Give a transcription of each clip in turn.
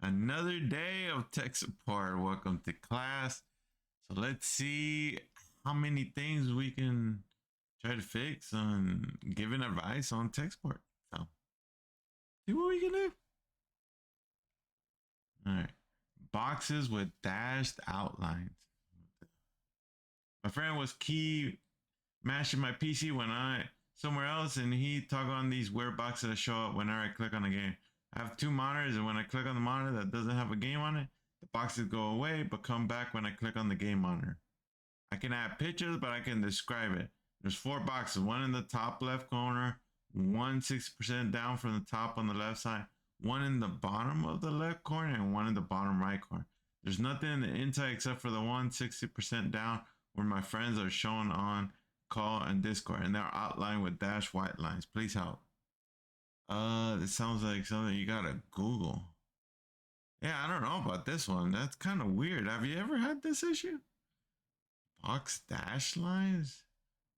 Another day of tech support. Welcome to class. So let's see how many things we can try to fix on giving advice on tech support. So see what we can do. All right. Boxes with dashed outlines. My friend was key mashing my PC when I somewhere else, and he toggled on these weird boxes that show up whenever I click on a game. I have two monitors, and when I click on the monitor that doesn't have a game on it, the boxes go away but come back when I click on the game monitor. I can add pictures, but I can describe it. There's four boxes, one in the top left corner, one 60% down from the top on the left side, one in the bottom of the left corner, and one in the bottom right corner. There's nothing in the inside except for the one 60% down where my friends are shown on call and Discord, and they're outlined with dash white lines. Please help. This sounds like something you gotta Google. Yeah, I don't know about this one. That's kind of weird. Have you ever had this issue? Box dash lines?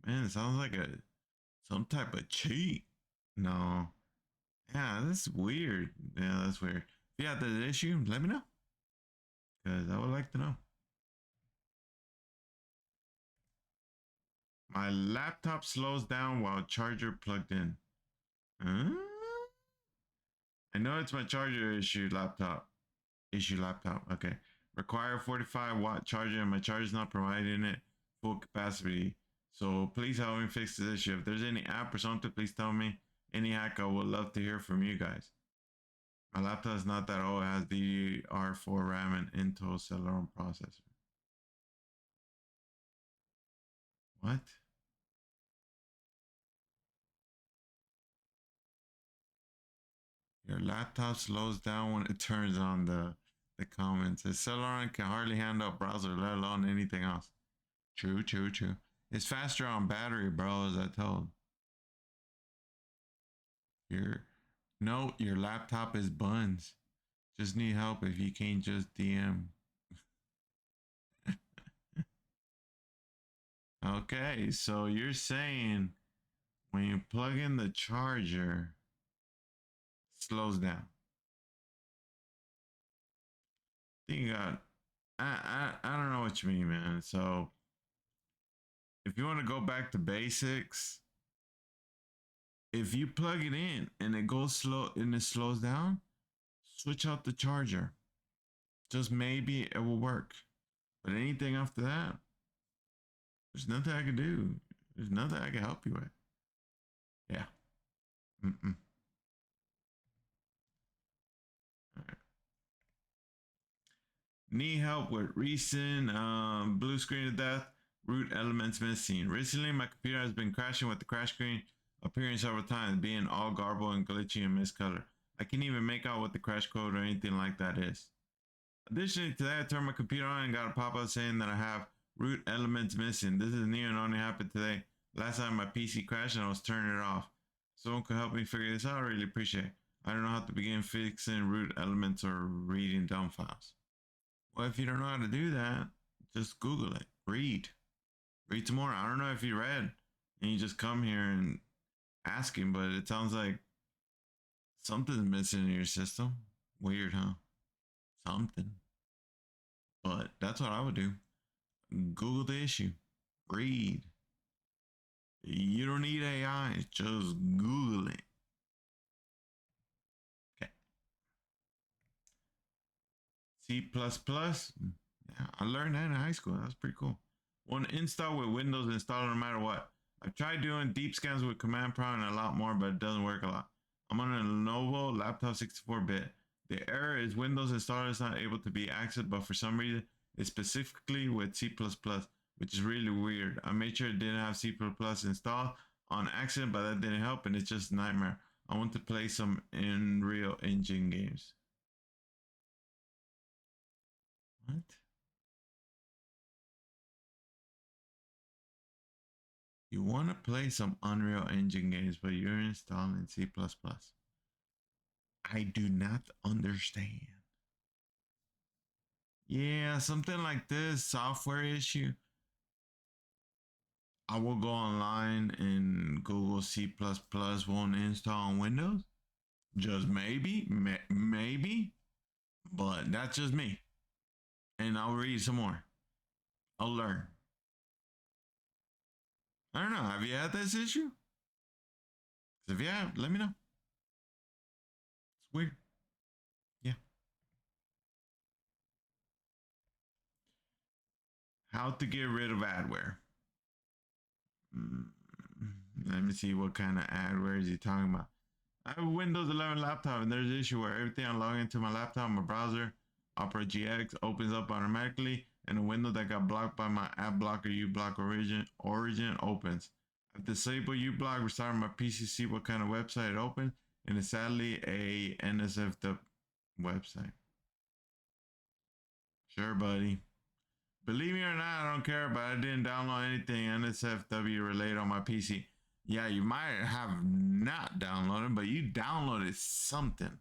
Man, it sounds like some type of cheat. No. Yeah, this is weird. Yeah, that's weird. If you have the issue, let me know. Because I would like to know. My laptop slows down while charger plugged in. Huh? I know it's my charger issue laptop. Okay. Require 45-watt charger and my charger is not providing it full capacity. So please help me fix this issue. If there's any app or something, please tell me. Any hack, I would love to hear from you guys. My laptop is not that old. It has DDR4 RAM and Intel Celeron processor. What? Your laptop slows down when it turns on the comments. The Celeron can hardly handle a browser, let alone anything else. True. It's faster on battery, bro, as I told. Your your laptop is buns. Just need help if you can't just DM. Okay, so you're saying when you plug in the charger, it slows down. I think you got I don't know what you mean, man. So if you want to go back to basics, if you plug it in and it goes slow and it slows down, switch out the charger. Just maybe it will work. But anything after that, there's nothing I can do. There's nothing I can help you with. Yeah. Mm-mm. Right. Need help with recent blue screen of death, root elements missing. Recently, my computer has been crashing with the crash screen appearing several times, being all garbled and glitchy and miscolored. I can't even make out what the crash code or anything like that is. Additionally, today I turned my computer on and got a pop-up saying that I have root elements missing. This is new and only happened today. Last time my PC crashed and I was turning it off. Someone could help me figure this out, I really appreciate it. I don't know how to begin fixing root elements or reading dump files. Well, if you don't know how to do that, just Google it. Read some more. I don't know if you read and you just come here and ask him, but it sounds like something's missing in your system. Weird, huh? Something. But that's what I would do. Google the issue. Read. You don't need AI. Just Google it. Okay. C++. Yeah, I learned that in high school. That's pretty cool. One install with Windows installed no matter what. I've tried doing deep scans with command prompt and a lot more, but it doesn't work a lot. I'm on a Lenovo laptop 64-bit. The error is Windows installer is not able to be accessed, but for some reason, it's specifically with C++, which is really weird. I made sure it didn't have C++ installed on accident, but that didn't help, and it's just a nightmare. I want to play some Unreal Engine games. What? You want to play some Unreal Engine games, but you're installing C++. I do not understand. Yeah, something like this software issue. I will go online and Google C++ won't install on Windows. Just maybe, maybe. But that's just me. And I'll read some more. I'll learn. I don't know. Have you had this issue? If you have, let me know. It's weird. Yeah. How to get rid of adware. Mm, Let me see what kind of adware is he talking about. I have a Windows 11 laptop, and there's an issue where everything I log into my laptop, my browser, Opera GX opens up automatically, and a window that got blocked by my app blocker uBlock origin opens. I've disabled uBlock, restarted my PC, see what kind of website it opens, and it's sadly a NSFW website. Sure, buddy. Believe me or not, I don't care, but I didn't download anything NSFW related on my PC. Yeah, you might have not downloaded, but you downloaded something.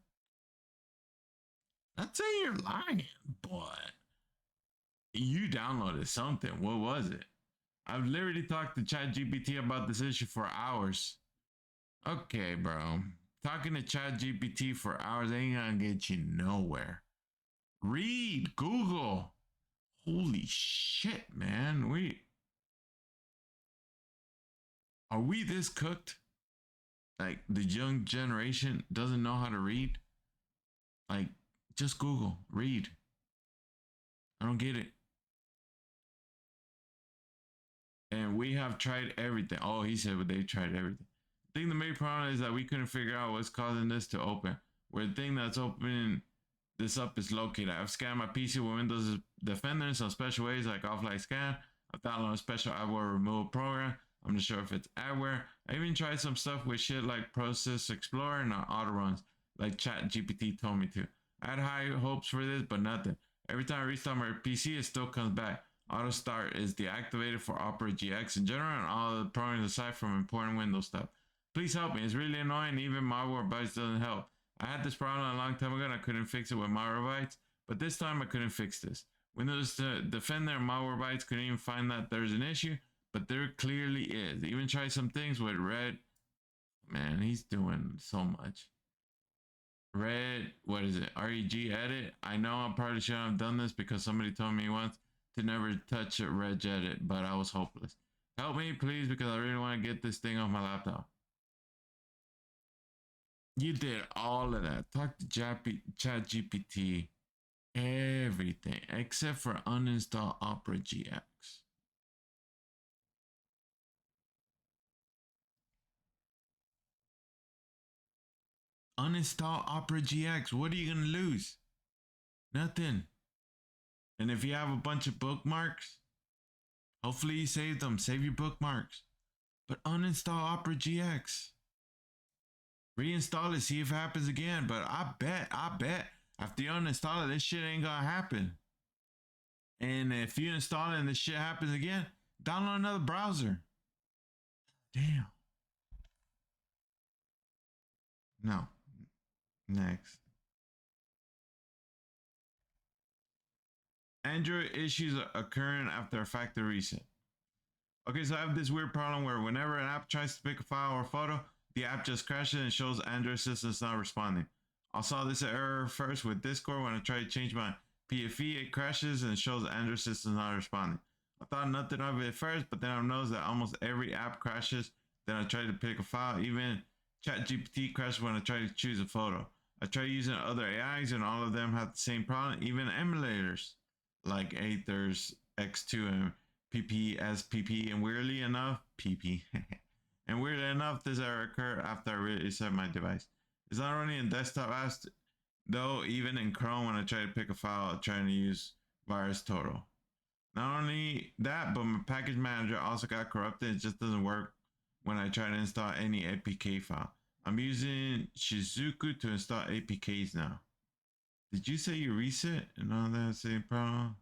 Not saying you're lying, but you downloaded something. What was it? I've literally talked to ChatGPT about this issue for hours. Okay, bro. Talking to ChatGPT for hours ain't gonna get you nowhere. Read, Google. Holy shit, man. Are we this cooked? Like the young generation doesn't know how to read? Like, just Google, read. I don't get it. And we have tried everything. Oh, he said, but they tried everything. I think the main problem is that we couldn't figure out what's causing this to open. Where the thing that's opening this up is located. I've scanned my PC with Windows Defender in some special ways, like offline scan. I've downloaded a special adware removal program. I'm not sure if it's adware. I even tried some stuff with shit like Process Explorer and auto runs, like ChatGPT told me to. I had high hopes for this, but nothing. Every time I restart my PC, it still comes back. Auto start is deactivated for Opera GX in general and all the programs aside from important Windows stuff. Please help me. It's really annoying. Even Malwarebytes doesn't help. I had this problem a long time ago and I couldn't fix it with Malwarebytes, but this time I couldn't fix this. Windows Defender and Malwarebytes couldn't even find that there's an issue, but there clearly is. Even try some things with Red. Man, he's doing so much. Red, what is it? REG edit. I know I probably shouldn't have done this because somebody told me once to never touch a Reg edit, but I was hopeless. Help me, please, because I really want to get this thing off my laptop. You did all of that. Talk to ChatGPT. Everything except for uninstall Opera GX. Uninstall Opera GX. What are you going to lose? Nothing. And if you have a bunch of bookmarks, hopefully you save them. Save your bookmarks. But uninstall Opera GX. Reinstall it, see if it happens again. But I bet after you uninstall it, this shit ain't gonna happen. And if you install it and this shit happens again, download another browser. Damn. No. Next. Android issues occurring after a factory reset. Okay, so I have this weird problem where whenever an app tries to pick a file or a photo, the app just crashes and shows Android system's not responding. I saw this error first with Discord when I tried to change my PFE, it crashes and shows Android system's not responding. I thought nothing of it at first, but then I noticed that almost every app crashes. Then I tried to pick a file, even ChatGPT crashes when I try to choose a photo. I tried using other AIs and all of them have the same problem, even emulators like Aethers, X2, and PPSPP, and weirdly enough, PP. And weirdly enough, this error occurred after I reset my device. It's not running in desktop apps, though. Even in Chrome, when I try to pick a file, I'm trying to use VirusTotal. Not only that, but my package manager also got corrupted. It just doesn't work when I try to install any APK file. I'm using Shizuku to install APKs now. Did you say you reset and all that same problem?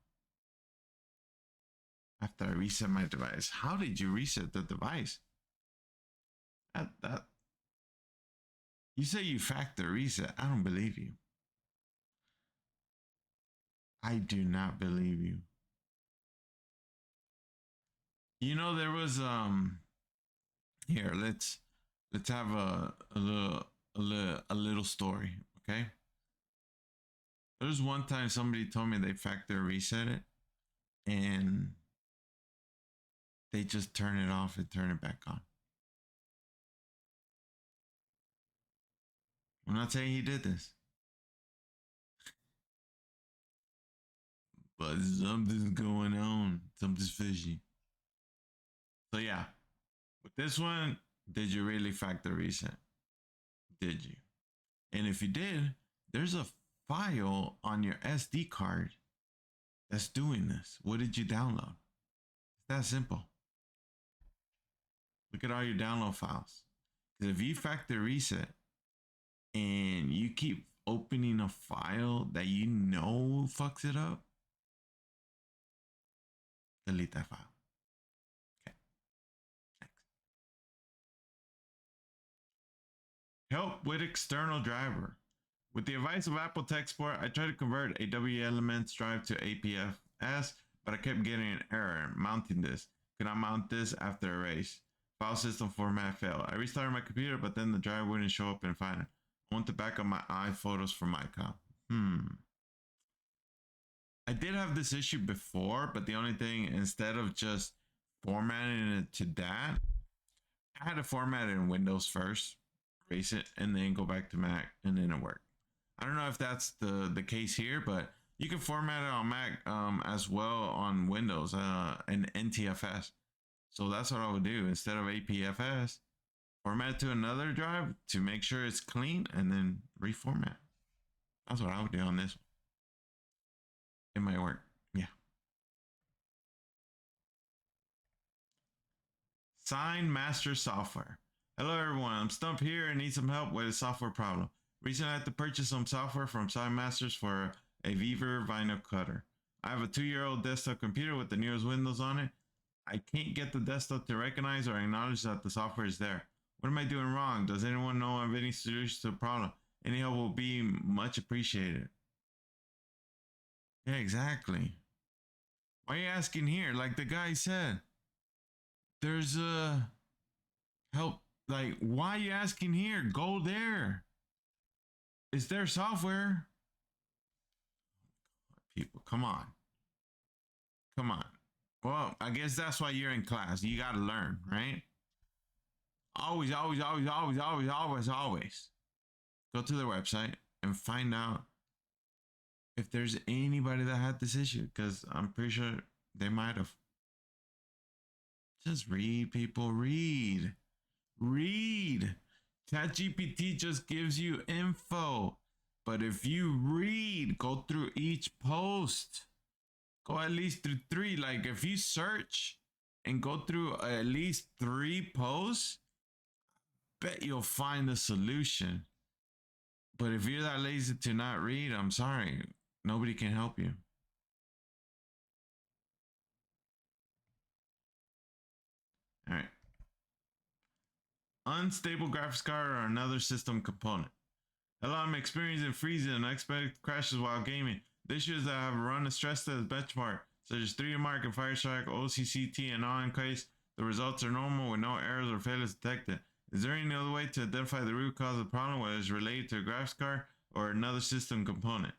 After I reset my device. How did you reset the device? That you say you factory reset. I don't believe you. I do not believe you. You know there was here, let's have a little story, okay? There's one time somebody told me they factory reset it and they just turn it off and turn it back on. I'm not saying he did this, but something's going on. Something's fishy. So yeah, with this one, did you really factory reset? Did you? And if you did, there's a file on your SD card that's doing this. What did you download? It's that simple. Look at all your download files. Because if you factory reset and you keep opening a file that you know fucks it up, delete that file. Okay. Next. Help with external driver. With the advice of Apple Tech Support, I tried to convert a W Elements drive to APFS, but I kept getting an error mounting this. Could not mount this after a race. File system format failed. I restarted my computer, but then the drive wouldn't show up in Finder. I want to back up my iPhotos from iCloud. I did have this issue before, but the only thing, instead of just formatting it to that, I had to format it in Windows first, erase it, and then go back to Mac, and then it worked. I don't know if that's the case here, but you can format it on Mac as well on Windows and NTFS. So that's what I would do. Instead of APFS, format to another drive to make sure it's clean and then reformat. That's what I would do on this one. It might work. Yeah. Sign Master Software. Hello everyone, I'm Stump here and need some help with a software problem. Recently I had to purchase some software from Sign Masters for a Weaver vinyl cutter. I have a 2-year-old desktop computer with the newest Windows on it. I can't get the desktop to recognize or acknowledge that the software is there. What am I doing wrong? Does anyone know of any solutions to the problem? Any help will be much appreciated. Yeah, exactly. Why are you asking here? Like the guy said, there's a help. Like, why are you asking here? Go there. It's their software. People, come on. Come on. Well, I guess that's why you're in class. You got to learn, right? Always go to their website and find out if there's anybody that had this issue, because I'm pretty sure they might have. Just read, people. Read. ChatGPT just gives you info. But if you read, go through each post. Go at least through 3. Like if you search and go through at least 3 posts, bet you'll find the solution. But if you're that lazy to not read, I'm sorry. Nobody can help you. All right. Unstable graphics card or another system component. Hello, I'm experiencing freezing and unexpected crashes while gaming. The issues that I have run a stress test benchmark, such as 3D Mark and Firestrike, OCCT, and all in case the results are normal with no errors or failures detected. Is there any other way to identify the root cause of the problem, whether it's related to a graphics card or another system component?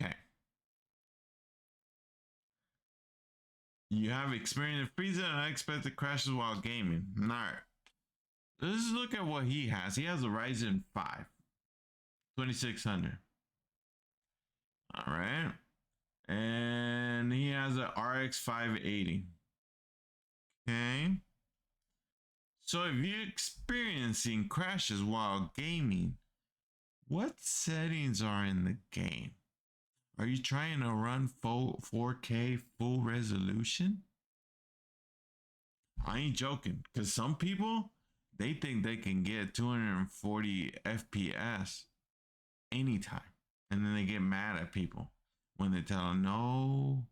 Okay. You have experienced freezing and unexpected crashes while gaming. All right. Let's look at what he has. He has a Ryzen 5 2600. All right. And he has a RX 580. Okay. So if you're experiencing crashes while gaming, what settings are in the game? Are you trying to run full 4K full resolution? I ain't joking, because some people, they think they can get 240 FPS anytime. And then they get mad at people when they tell them, no,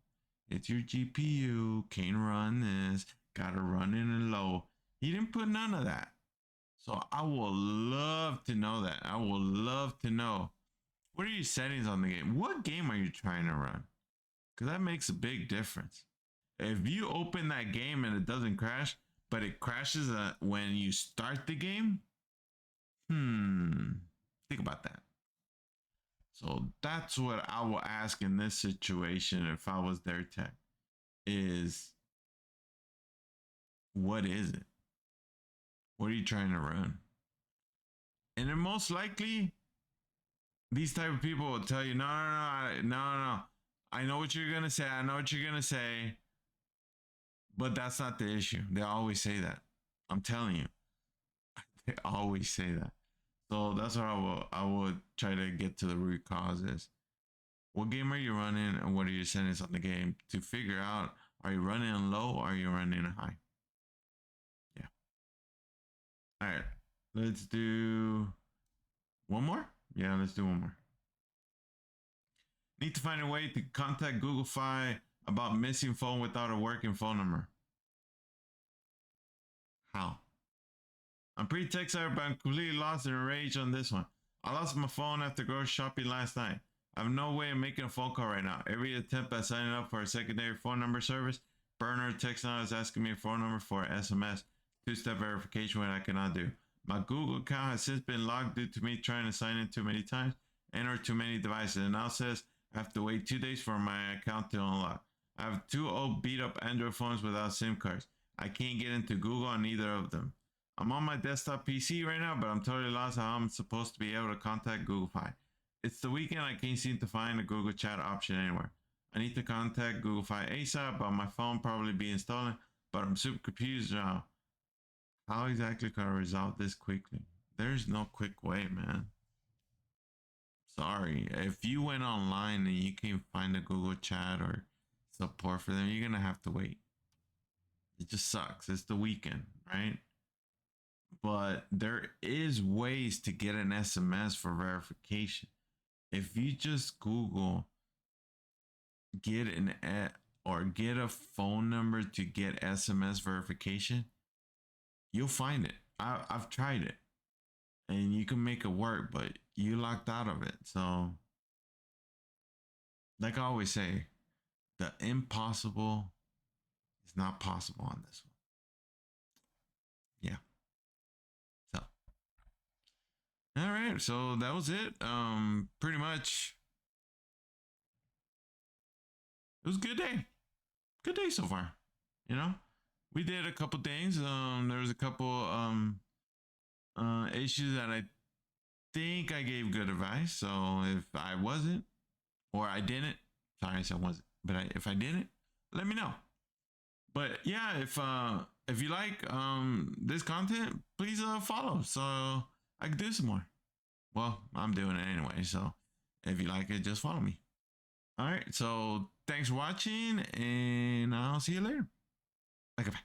it's your GPU, can't run this, gotta run it in low. He didn't put none of that. So I will love to know that. I will love to know. What are your settings on the game? What game are you trying to run? Because that makes a big difference. If you open that game and it doesn't crash, but it crashes when you start the game, think about that. So that's what I will ask in this situation if I was their tech is what is it? What are you trying to run? And then most likely these type of people will tell you, no. I know what you're gonna say. I know what you're gonna say, but that's not the issue. They always say that. I'm telling you, they always say that. So that's what I will try to get to the root causes. What game are you running, and what are your settings on the game to figure out? Are you running low or are you running high? Yeah. All right. Let's do one more. Yeah, let's do one more. Need to find a way to contact Google Fi about missing phone without a working phone number. How? I'm pretty tech savvy, but I'm completely lost in a rage on this one. I lost my phone after grocery shopping last night. I have no way of making a phone call right now. Every attempt at signing up for a secondary phone number service, burner text now is asking me a phone number for SMS, two-step verification, which I cannot do. My Google account has since been locked due to me trying to sign in too many times, enter too many devices, and now says I have to wait 2 days for my account to unlock. I have 2 old beat up Android phones without SIM cards. I can't get into Google on either of them. I'm on my desktop PC right now, but I'm totally lost how I'm supposed to be able to contact Google Fi. It's the weekend, I can't seem to find a Google Chat option anywhere. I need to contact Google Fi ASAP, but my phone probably being stolen, but I'm super confused now. How exactly can I resolve this quickly? There's no quick way, man. Sorry. If you went online and you can't find a Google Chat or support for them, you're gonna have to wait. It just sucks. It's the weekend, right? But there is ways to get an SMS for verification. If you just Google get an or get a phone number to get SMS verification, you'll find it. I've tried it, and you can make it work, but you locked out of it. So, like I always say, the impossible is not possible on this one. Yeah. So, all right. So that was it. Pretty much, it was a good day. Good day so far. You know, we did a couple things. There was a couple issues that I think I gave good advice. So if I wasn't, or I didn't, sorry, I said wasn't, but if I didn't, let me know. But yeah, if you like this content, please follow so I can do some more. Well, I'm doing it anyway, so if you like it, just follow me. All right, so thanks for watching, and I'll see you later. Okay, bye.